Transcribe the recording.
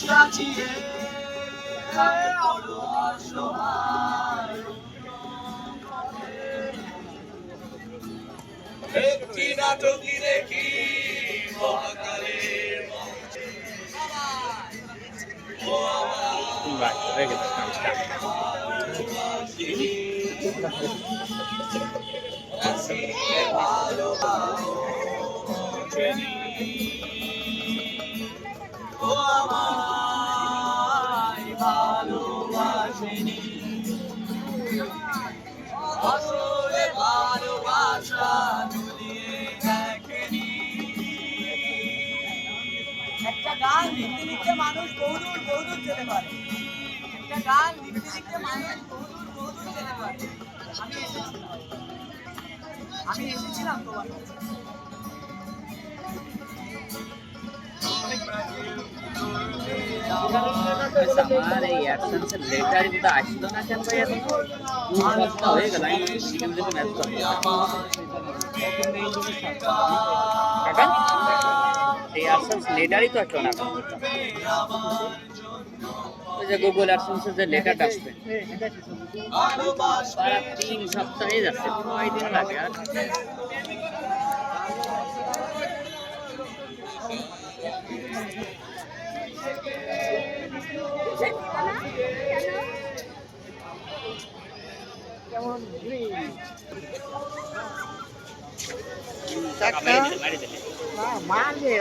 সাজিয়ে একটি নাটকই দেখি মহাকালের ভালোবাসেনি আসলে ভালোবাসা জুড়িয়ে দেখেনি। একটা গান লিখতে লিখতে মানুষ বহুদূর বহুদূর যেতে পারে। একটা গান লিখতে লিখতে মানুষ বহুদূর বহুদূর যেতে পারে। আমি এসেছিলাম তোমার কাছে। আমার এই অ্যাডসেন্সের লেটার কিন্তু আসলো না কেন ভাই? এখন 2 সপ্তাহ হয়ে গেল আমি শিখে বুঝে ম্যাচ করবো। কাকা এই অ্যাডসেন্স লেটারই তো আসলো না এখন। ওই যে গুগল অ্যাডসেন্সের যে লেটারটা আসবে 3 সপ্তাহ হয়ে যাচ্ছে, 9 দিন লাগে। আর মার দিয়ে